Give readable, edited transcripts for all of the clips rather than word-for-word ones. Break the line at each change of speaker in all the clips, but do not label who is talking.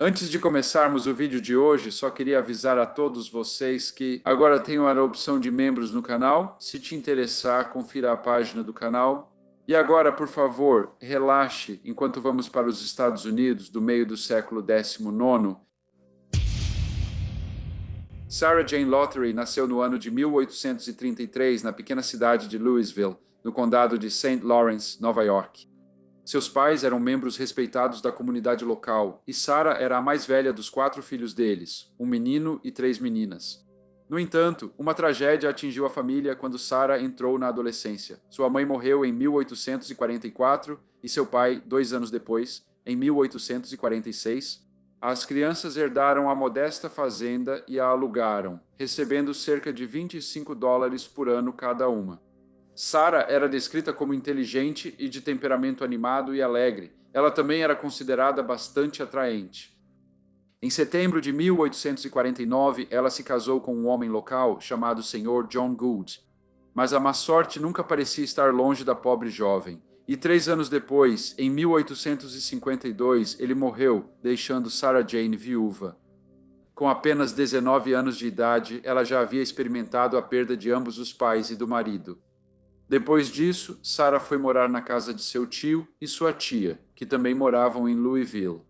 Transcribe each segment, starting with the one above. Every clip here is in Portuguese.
Antes de começarmos o vídeo de hoje, só queria avisar a todos vocês que agora tenho a opção de membros no canal. Se te interessar, confira a página do canal. E agora, por favor, relaxe enquanto vamos para os Estados Unidos do meio do século XIX. Sarah Jane Lothery nasceu no ano de 1833 na pequena cidade de Louisville, no condado de St. Lawrence, Nova York. Seus pais eram membros respeitados da comunidade local, e Sarah era a mais velha dos 4 filhos deles, um menino e 3 meninas. No entanto, uma tragédia atingiu a família quando Sarah entrou na adolescência. Sua mãe morreu em 1844 e seu pai 2 anos depois, em 1846. As crianças herdaram a modesta fazenda e a alugaram, recebendo cerca de $25 por ano cada uma. Sarah era descrita como inteligente e de temperamento animado e alegre. Ela também era considerada bastante atraente. Em setembro de 1849, ela se casou com um homem local chamado Sr. John Gould. Mas a má sorte nunca parecia estar longe da pobre jovem. E 3 anos depois, em 1852, ele morreu, deixando Sarah Jane viúva. Com apenas 19 anos de idade, ela já havia experimentado a perda de ambos os pais e do marido. Depois disso, Sarah foi morar na casa de seu tio e sua tia, que também moravam em Louisville.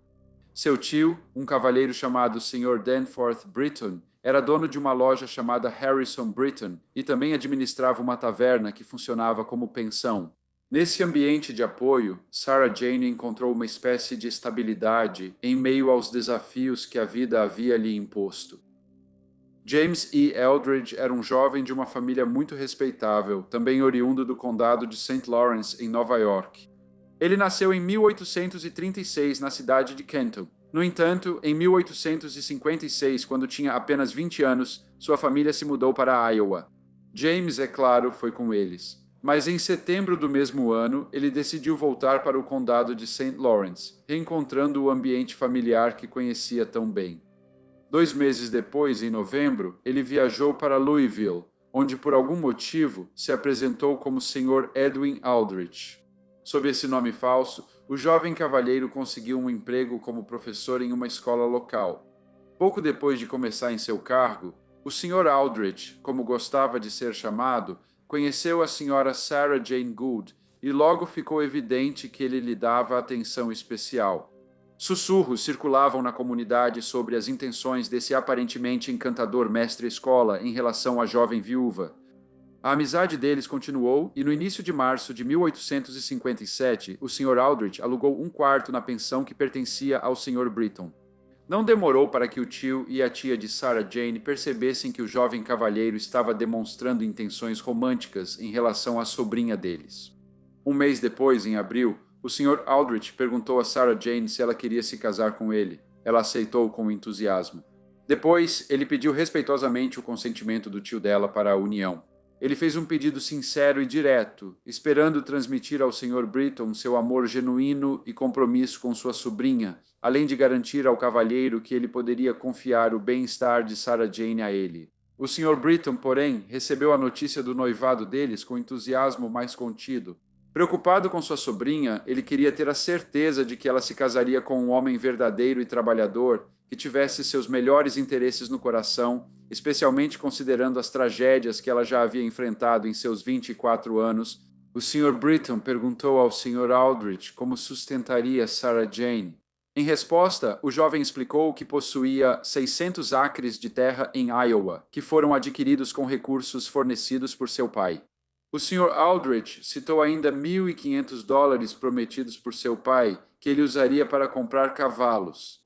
Seu tio, um cavalheiro chamado Sr. Danforth Britton, era dono de uma loja chamada Harrison Britton e também administrava uma taverna que funcionava como pensão. Nesse ambiente de apoio, Sarah Jane encontrou uma espécie de estabilidade em meio aos desafios que a vida havia lhe imposto. James E. Eldridge era um jovem de uma família muito respeitável, também oriundo do condado de St. Lawrence, em Nova York. Ele nasceu em 1836 na cidade de Kenton. No entanto, em 1856, quando tinha apenas 20 anos, sua família se mudou para Iowa. James, é claro, foi com eles. Mas em setembro do mesmo ano, ele decidiu voltar para o condado de St. Lawrence, reencontrando o ambiente familiar que conhecia tão bem. 2 meses depois, em novembro, ele viajou para Louisville, onde por algum motivo se apresentou como Sr. Edwin Aldrich. Sob esse nome falso, o jovem cavalheiro conseguiu um emprego como professor em uma escola local. Pouco depois de começar em seu cargo, o Sr. Aldrich, como gostava de ser chamado, conheceu a Sra. Sarah Jane Gould e logo ficou evidente que ele lhe dava atenção especial. Sussurros circulavam na comunidade sobre as intenções desse aparentemente encantador mestre-escola em relação à jovem viúva. A amizade deles continuou e no início de março de 1857, o Sr. Aldrich alugou um quarto na pensão que pertencia ao Sr. Britton. Não demorou para que o tio e a tia de Sarah Jane percebessem que o jovem cavalheiro estava demonstrando intenções românticas em relação à sobrinha deles. Um mês depois, em abril, o Sr. Aldrich perguntou a Sarah Jane se ela queria se casar com ele. Ela aceitou com entusiasmo. Depois, ele pediu respeitosamente o consentimento do tio dela para a união. Ele fez um pedido sincero e direto, esperando transmitir ao Sr. Britton seu amor genuíno e compromisso com sua sobrinha, além de garantir ao cavalheiro que ele poderia confiar o bem-estar de Sarah Jane a ele. O Sr. Britton, porém, recebeu a notícia do noivado deles com entusiasmo mais contido. Preocupado com sua sobrinha, ele queria ter a certeza de que ela se casaria com um homem verdadeiro e trabalhador, que tivesse seus melhores interesses no coração, especialmente considerando as tragédias que ela já havia enfrentado em seus 24 anos. O Sr. Britton perguntou ao Sr. Aldrich como sustentaria Sarah Jane. Em resposta, o jovem explicou que possuía 600 acres de terra em Iowa, que foram adquiridos com recursos fornecidos por seu pai. O Sr. Aldrich citou ainda $1.500 prometidos por seu pai, que ele usaria para comprar cavalos.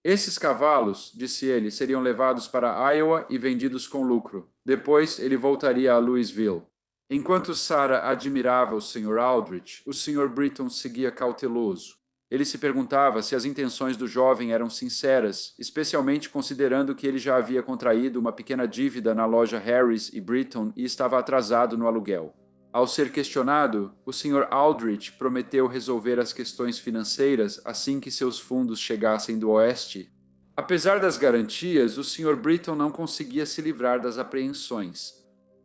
Esses cavalos, disse ele, seriam levados para Iowa e vendidos com lucro. Depois, ele voltaria a Louisville. Enquanto Sarah admirava o Sr. Aldrich, o Sr. Britton seguia cauteloso. Ele se perguntava se as intenções do jovem eram sinceras, especialmente considerando que ele já havia contraído uma pequena dívida na loja Harris e Britton e estava atrasado no aluguel. Ao ser questionado, o Sr. Aldrich prometeu resolver as questões financeiras assim que seus fundos chegassem do oeste. Apesar das garantias, o Sr. Britton não conseguia se livrar das apreensões.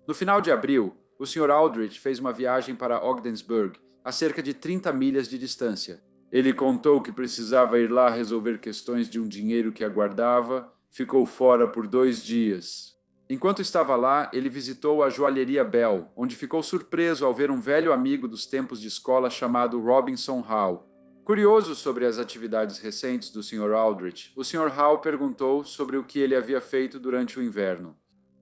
No final de abril, o Sr. Aldrich fez uma viagem para Ogdensburg, a cerca de 30 milhas de distância. Ele contou que precisava ir lá resolver questões de um dinheiro que aguardava, ficou fora por 2 dias. Enquanto estava lá, ele visitou a joalheria Bell, onde ficou surpreso ao ver um velho amigo dos tempos de escola chamado Robinson Hall. Curioso sobre as atividades recentes do Sr. Aldrich, o Sr. Hall perguntou sobre o que ele havia feito durante o inverno.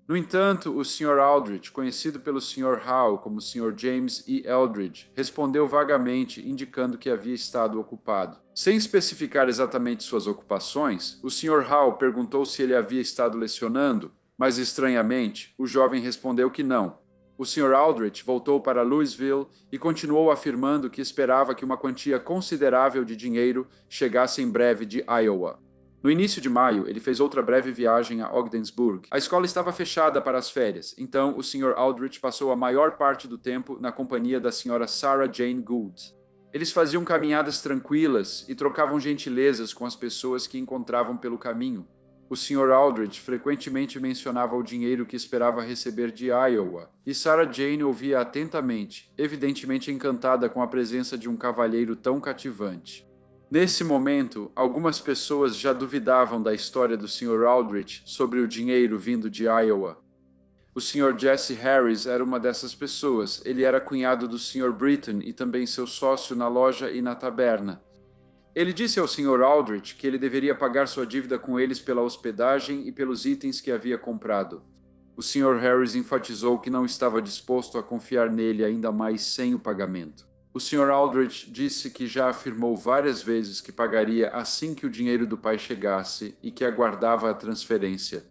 No entanto, o Sr. Aldrich, conhecido pelo Sr. Hall como Sr. James E. Eldridge, respondeu vagamente, indicando que havia estado ocupado. Sem especificar exatamente suas ocupações, o Sr. Hall perguntou se ele havia estado lecionando, mas estranhamente, o jovem respondeu que não. O Sr. Aldrich voltou para Louisville e continuou afirmando que esperava que uma quantia considerável de dinheiro chegasse em breve de Iowa. No início de maio, ele fez outra breve viagem a Ogdensburg. A escola estava fechada para as férias, então o Sr. Aldrich passou a maior parte do tempo na companhia da Sra. Sarah Jane Gould. Eles faziam caminhadas tranquilas e trocavam gentilezas com as pessoas que encontravam pelo caminho. O Sr. Aldrich frequentemente mencionava o dinheiro que esperava receber de Iowa, e Sarah Jane ouvia atentamente, evidentemente encantada com a presença de um cavalheiro tão cativante. Nesse momento, algumas pessoas já duvidavam da história do Sr. Aldrich sobre o dinheiro vindo de Iowa. O Sr. Jesse Harris era uma dessas pessoas. Ele era cunhado do Sr. Britton e também seu sócio na loja e na taberna. Ele disse ao Sr. Aldrich que ele deveria pagar sua dívida com eles pela hospedagem e pelos itens que havia comprado. O Sr. Harris enfatizou que não estava disposto a confiar nele ainda mais sem o pagamento. O Sr. Aldrich disse que já afirmou várias vezes que pagaria assim que o dinheiro do pai chegasse e que aguardava a transferência.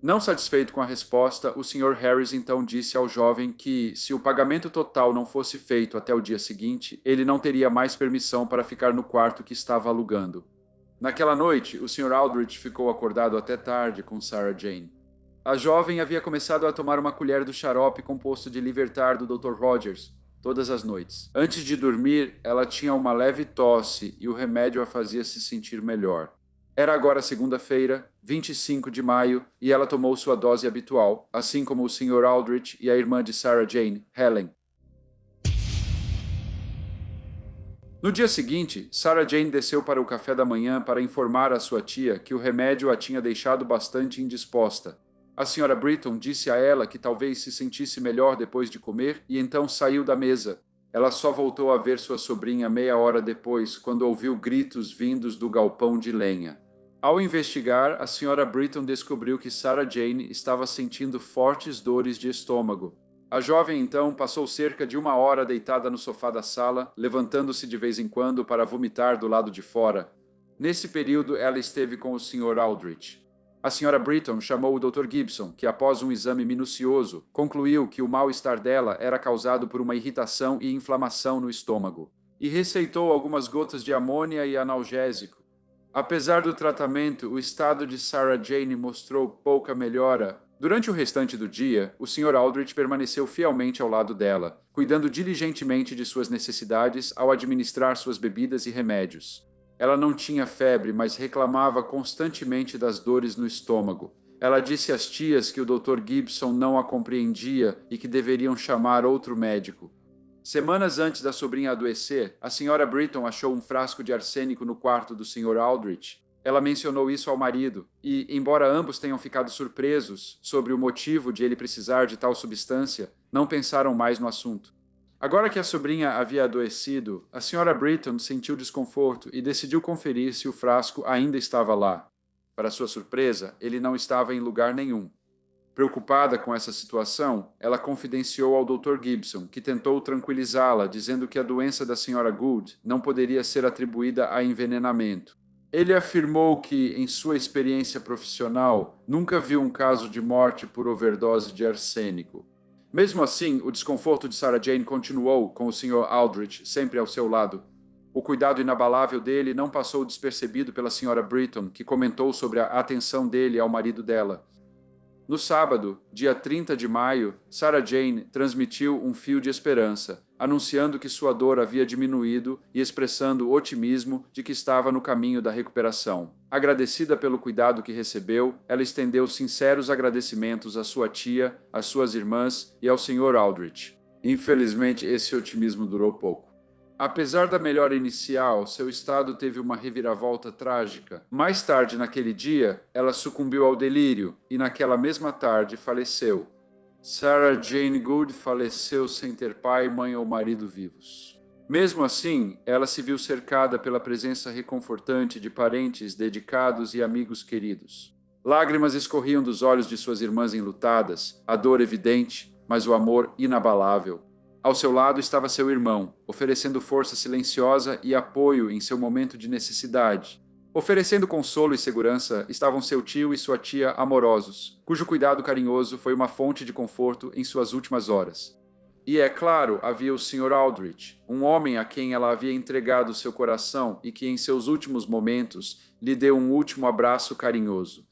Não satisfeito com a resposta, o Sr. Harris então disse ao jovem que, se o pagamento total não fosse feito até o dia seguinte, ele não teria mais permissão para ficar no quarto que estava alugando. Naquela noite, o Sr. Aldrich ficou acordado até tarde com Sarah Jane. A jovem havia começado a tomar uma colher do xarope composto de Libertar do Dr. Rogers, todas as noites. Antes de dormir, ela tinha uma leve tosse e o remédio a fazia se sentir melhor. Era agora segunda-feira, 25 de maio, e ela tomou sua dose habitual, assim como o Sr. Aldrich e a irmã de Sarah Jane, Helen. No dia seguinte, Sarah Jane desceu para o café da manhã para informar à sua tia que o remédio a tinha deixado bastante indisposta. A Sra. Britton disse a ela que talvez se sentisse melhor depois de comer e então saiu da mesa. Ela só voltou a ver sua sobrinha meia hora depois, quando ouviu gritos vindos do galpão de lenha. Ao investigar, a Sra. Britton descobriu que Sarah Jane estava sentindo fortes dores de estômago. A jovem então passou cerca de 1 hora deitada no sofá da sala, levantando-se de vez em quando para vomitar do lado de fora. Nesse período, ela esteve com o Sr. Aldrich. A Sra. Britton chamou o Dr. Gibson, que após um exame minucioso, concluiu que o mal-estar dela era causado por uma irritação e inflamação no estômago, e receitou algumas gotas de amônia e analgésico. Apesar do tratamento, o estado de Sarah Jane mostrou pouca melhora. Durante o restante do dia, o Sr. Aldrich permaneceu fielmente ao lado dela, cuidando diligentemente de suas necessidades ao administrar suas bebidas e remédios. Ela não tinha febre, mas reclamava constantemente das dores no estômago. Ela disse às tias que o Dr. Gibson não a compreendia e que deveriam chamar outro médico. Semanas antes da sobrinha adoecer, a Sra. Britton achou um frasco de arsênico no quarto do Sr. Aldrich. Ela mencionou isso ao marido e, embora ambos tenham ficado surpresos sobre o motivo de ele precisar de tal substância, não pensaram mais no assunto. Agora que a sobrinha havia adoecido, a Sra. Britton sentiu desconforto e decidiu conferir se o frasco ainda estava lá. Para sua surpresa, ele não estava em lugar nenhum. Preocupada com essa situação, ela confidenciou ao Dr. Gibson, que tentou tranquilizá-la, dizendo que a doença da Sra. Gould não poderia ser atribuída a envenenamento. Ele afirmou que, em sua experiência profissional, nunca viu um caso de morte por overdose de arsênico. Mesmo assim, o desconforto de Sarah Jane continuou, com o Sr. Aldrich sempre ao seu lado. O cuidado inabalável dele não passou despercebido pela Sra. Britton, que comentou sobre a atenção dele ao marido dela. No sábado, dia 30 de maio, Sarah Jane transmitiu um fio de esperança, anunciando que sua dor havia diminuído e expressando o otimismo de que estava no caminho da recuperação. Agradecida pelo cuidado que recebeu, ela estendeu sinceros agradecimentos à sua tia, às suas irmãs e ao Sr. Aldrich. Infelizmente, esse otimismo durou pouco. Apesar da melhora inicial, seu estado teve uma reviravolta trágica. Mais tarde naquele dia, ela sucumbiu ao delírio e naquela mesma tarde faleceu. Sarah Jane Gould faleceu sem ter pai, mãe ou marido vivos. Mesmo assim, ela se viu cercada pela presença reconfortante de parentes dedicados e amigos queridos. Lágrimas escorriam dos olhos de suas irmãs enlutadas, a dor evidente, mas o amor inabalável. Ao seu lado estava seu irmão, oferecendo força silenciosa e apoio em seu momento de necessidade. Oferecendo consolo e segurança estavam seu tio e sua tia amorosos, cujo cuidado carinhoso foi uma fonte de conforto em suas últimas horas. E, é claro, havia o Sr. Aldrich, um homem a quem ela havia entregado seu coração e que, em seus últimos momentos, lhe deu um último abraço carinhoso.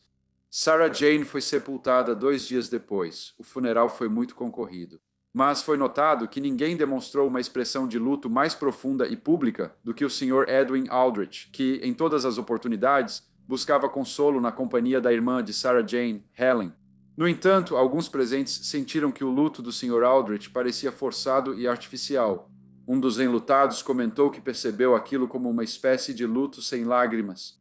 Sarah Jane foi sepultada 2 dias depois. O funeral foi muito concorrido. Mas foi notado que ninguém demonstrou uma expressão de luto mais profunda e pública do que o Sr. Edwin Aldrich, que, em todas as oportunidades, buscava consolo na companhia da irmã de Sarah Jane, Helen. No entanto, alguns presentes sentiram que o luto do Sr. Aldrich parecia forçado e artificial. Um dos enlutados comentou que percebeu aquilo como uma espécie de luto sem lágrimas.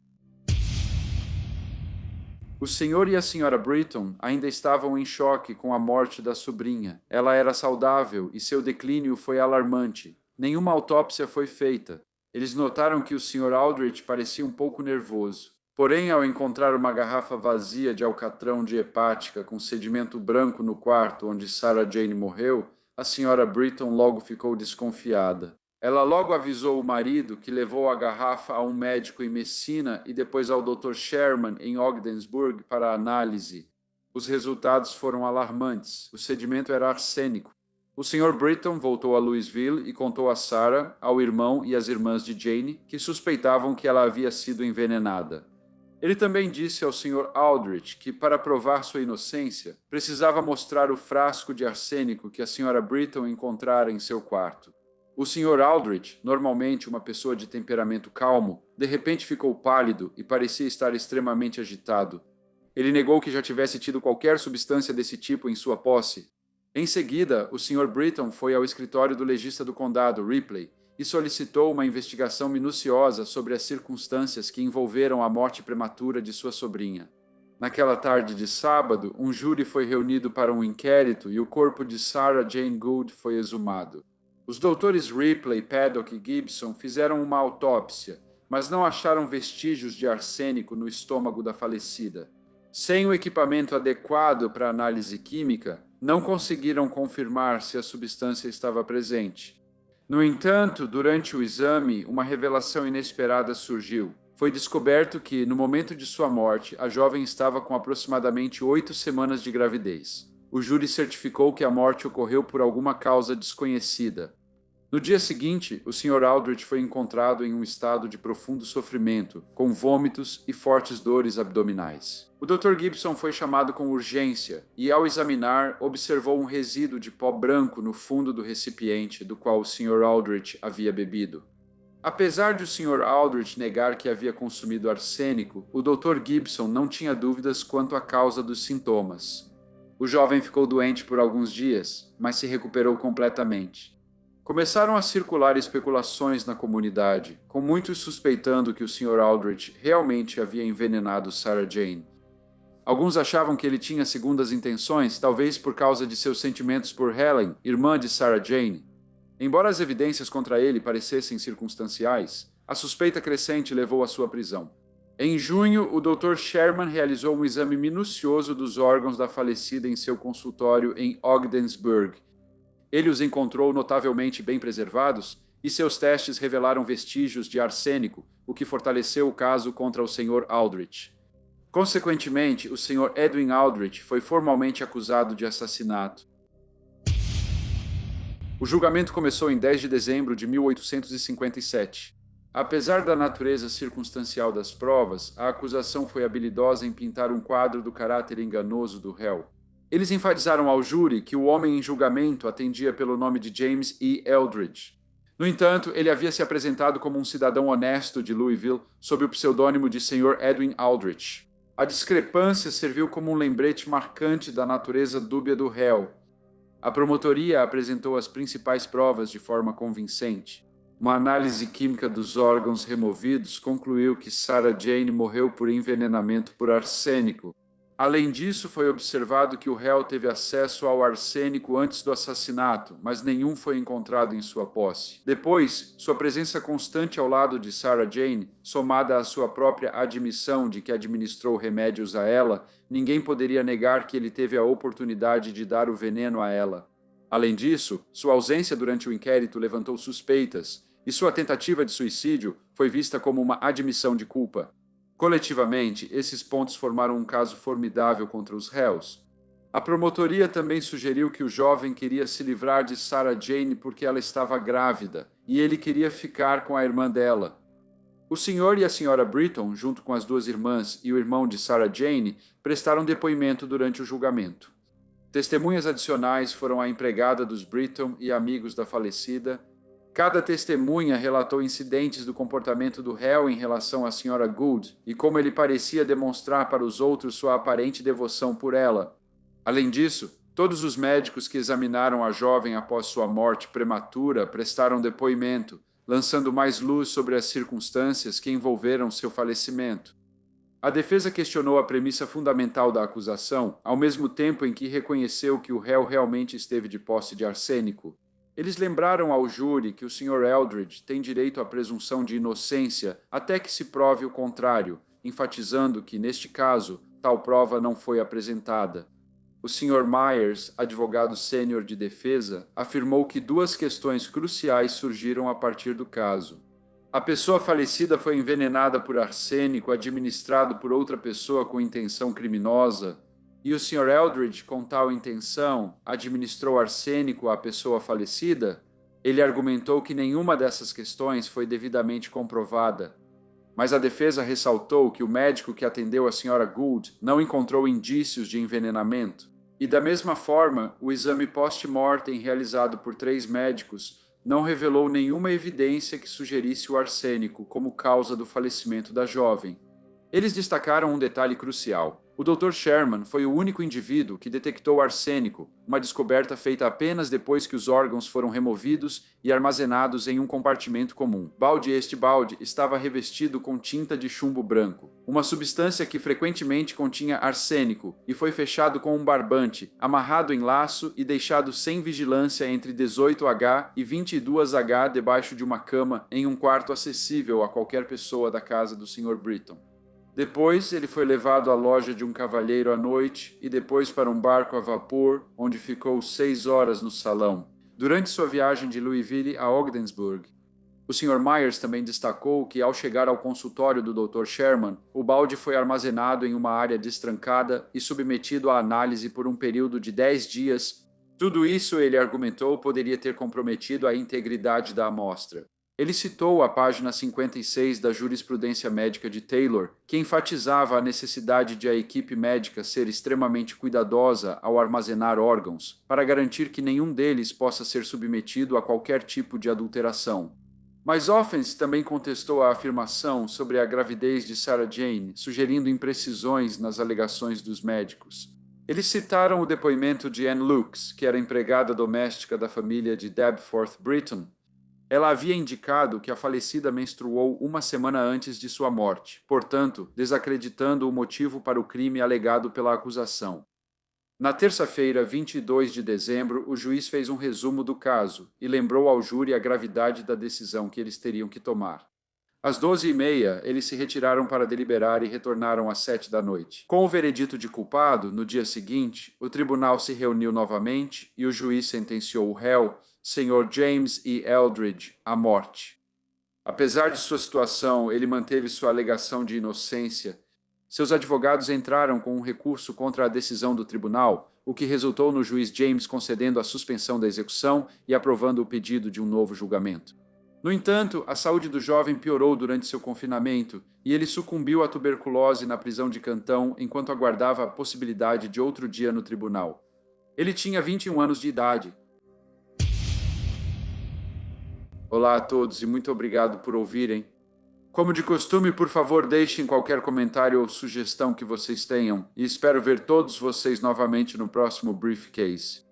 O Sr. e a Sra. Britton ainda estavam em choque com a morte da sobrinha. Ela era saudável e seu declínio foi alarmante. Nenhuma autópsia foi feita. Eles notaram que o Sr. Aldrich parecia um pouco nervoso. Porém, ao encontrar uma garrafa vazia de alcatrão de hepática com sedimento branco no quarto onde Sarah Jane morreu, a Sra. Britton logo ficou desconfiada. Ela logo avisou o marido, que levou a garrafa a um médico em Messina e depois ao Dr. Sherman em Ogdensburg para análise. Os resultados foram alarmantes. O sedimento era arsênico. O Sr. Britton voltou a Louisville e contou a Sarah, ao irmão e às irmãs de Jane, que suspeitavam que ela havia sido envenenada. Ele também disse ao Sr. Aldrich que, para provar sua inocência, precisava mostrar o frasco de arsênico que a Sra. Britton encontrara em seu quarto. O Sr. Aldrich, normalmente uma pessoa de temperamento calmo, de repente ficou pálido e parecia estar extremamente agitado. Ele negou que já tivesse tido qualquer substância desse tipo em sua posse. Em seguida, o Sr. Britton foi ao escritório do legista do condado, Ripley, e solicitou uma investigação minuciosa sobre as circunstâncias que envolveram a morte prematura de sua sobrinha. Naquela tarde de sábado, um júri foi reunido para um inquérito e o corpo de Sarah Jane Gould foi exumado. Os doutores Ripley, Paddock e Gibson fizeram uma autópsia, mas não acharam vestígios de arsênico no estômago da falecida. Sem o equipamento adequado para análise química, não conseguiram confirmar se a substância estava presente. No entanto, durante o exame, uma revelação inesperada surgiu. Foi descoberto que, no momento de sua morte, a jovem estava com aproximadamente 8 semanas de gravidez. O júri certificou que a morte ocorreu por alguma causa desconhecida. No dia seguinte, o Sr. Aldrich foi encontrado em um estado de profundo sofrimento, com vômitos e fortes dores abdominais. O Dr. Gibson foi chamado com urgência e, ao examinar, observou um resíduo de pó branco no fundo do recipiente do qual o Sr. Aldrich havia bebido. Apesar de o Sr. Aldrich negar que havia consumido arsênico, o Dr. Gibson não tinha dúvidas quanto à causa dos sintomas. O jovem ficou doente por alguns dias, mas se recuperou completamente. Começaram a circular especulações na comunidade, com muitos suspeitando que o Sr. Aldrich realmente havia envenenado Sarah Jane. Alguns achavam que ele tinha segundas intenções, talvez por causa de seus sentimentos por Helen, irmã de Sarah Jane. Embora as evidências contra ele parecessem circunstanciais, a suspeita crescente levou à sua prisão. Em junho, o Dr. Sherman realizou um exame minucioso dos órgãos da falecida em seu consultório em Ogdensburg. Ele os encontrou notavelmente bem preservados e seus testes revelaram vestígios de arsênico, o que fortaleceu o caso contra o Sr. Aldrich. Consequentemente, o Sr. Edwin Aldrich foi formalmente acusado de assassinato. O julgamento começou em 10 de dezembro de 1857. Apesar da natureza circunstancial das provas, a acusação foi habilidosa em pintar um quadro do caráter enganoso do réu. Eles enfatizaram ao júri que o homem em julgamento atendia pelo nome de James E. Eldridge. No entanto, ele havia se apresentado como um cidadão honesto de Louisville sob o pseudônimo de Sr. Edwin Aldrich. A discrepância serviu como um lembrete marcante da natureza dúbia do réu. A promotoria apresentou as principais provas de forma convincente. Uma análise química dos órgãos removidos concluiu que Sarah Jane morreu por envenenamento por arsênico. Além disso, foi observado que o réu teve acesso ao arsênico antes do assassinato, mas nenhum foi encontrado em sua posse. Depois, sua presença constante ao lado de Sarah Jane, somada à sua própria admissão de que administrou remédios a ela, ninguém poderia negar que ele teve a oportunidade de dar o veneno a ela. Além disso, sua ausência durante o inquérito levantou suspeitas, e sua tentativa de suicídio foi vista como uma admissão de culpa. Coletivamente, esses pontos formaram um caso formidável contra os réus. A promotoria também sugeriu que o jovem queria se livrar de Sarah Jane porque ela estava grávida, e ele queria ficar com a irmã dela. O senhor e a senhora Britton, junto com as duas irmãs e o irmão de Sarah Jane, prestaram depoimento durante o julgamento. Testemunhas adicionais foram a empregada dos Britton e amigos da falecida. Cada testemunha relatou incidentes do comportamento do réu em relação à senhora Gould e como ele parecia demonstrar para os outros sua aparente devoção por ela. Além disso, todos os médicos que examinaram a jovem após sua morte prematura prestaram depoimento, lançando mais luz sobre as circunstâncias que envolveram seu falecimento. A defesa questionou a premissa fundamental da acusação, ao mesmo tempo em que reconheceu que o réu realmente esteve de posse de arsênico. Eles lembraram ao júri que o Sr. Eldridge tem direito à presunção de inocência até que se prove o contrário, enfatizando que, neste caso, tal prova não foi apresentada. O Sr. Myers, advogado sênior de defesa, afirmou que duas questões cruciais surgiram a partir do caso. A pessoa falecida foi envenenada por arsênico administrado por outra pessoa com intenção criminosa, e o Sr. Eldridge, com tal intenção, administrou arsênico à pessoa falecida? Ele argumentou que nenhuma dessas questões foi devidamente comprovada. Mas a defesa ressaltou que o médico que atendeu a Sra. Gould não encontrou indícios de envenenamento. E da mesma forma, o exame post-mortem realizado por 3 médicos não revelou nenhuma evidência que sugerisse o arsênico como causa do falecimento da jovem. Eles destacaram um detalhe crucial. O Dr. Sherman foi o único indivíduo que detectou arsênico, uma descoberta feita apenas depois que os órgãos foram removidos e armazenados em um compartimento comum. Este balde estava revestido com tinta de chumbo branco, uma substância que frequentemente continha arsênico, e foi fechado com um barbante, amarrado em laço e deixado sem vigilância entre 18H e 22H debaixo de uma cama em um quarto acessível a qualquer pessoa da casa do Sr. Britton. Depois, ele foi levado à loja de um cavalheiro à noite e depois para um barco a vapor, onde ficou 6 horas no salão. Durante sua viagem de Louisville a Ogdensburg, o Sr. Myers também destacou que, ao chegar ao consultório do Dr. Sherman, o balde foi armazenado em uma área destrancada e submetido à análise por um período de 10 dias. Tudo isso, ele argumentou, poderia ter comprometido a integridade da amostra. Ele citou a página 56 da jurisprudência médica de Taylor, que enfatizava a necessidade de a equipe médica ser extremamente cuidadosa ao armazenar órgãos, para garantir que nenhum deles possa ser submetido a qualquer tipo de adulteração. Mas Offens também contestou a afirmação sobre a gravidez de Sarah Jane, sugerindo imprecisões nas alegações dos médicos. Eles citaram o depoimento de Anne Lux, que era empregada doméstica da família de Debforth Britton. Ela havia indicado que a falecida menstruou 1 semana antes de sua morte, portanto, desacreditando o motivo para o crime alegado pela acusação. Na terça-feira, 22 de dezembro, o juiz fez um resumo do caso e lembrou ao júri a gravidade da decisão que eles teriam que tomar. Às 12h30, eles se retiraram para deliberar e retornaram às 7 da noite. Com o veredito de culpado, no dia seguinte, o tribunal se reuniu novamente e o juiz sentenciou o réu, Sr. James E. Eldridge, à morte. Apesar de sua situação, ele manteve sua alegação de inocência. Seus advogados entraram com um recurso contra a decisão do tribunal, o que resultou no juiz James concedendo a suspensão da execução e aprovando o pedido de um novo julgamento. No entanto, a saúde do jovem piorou durante seu confinamento e ele sucumbiu à tuberculose na prisão de Cantão enquanto aguardava a possibilidade de outro dia no tribunal. Ele tinha 21 anos de idade. Olá a todos e muito obrigado por ouvirem. Como de costume, por favor, deixem qualquer comentário ou sugestão que vocês tenham e espero ver todos vocês novamente no próximo Briefcase.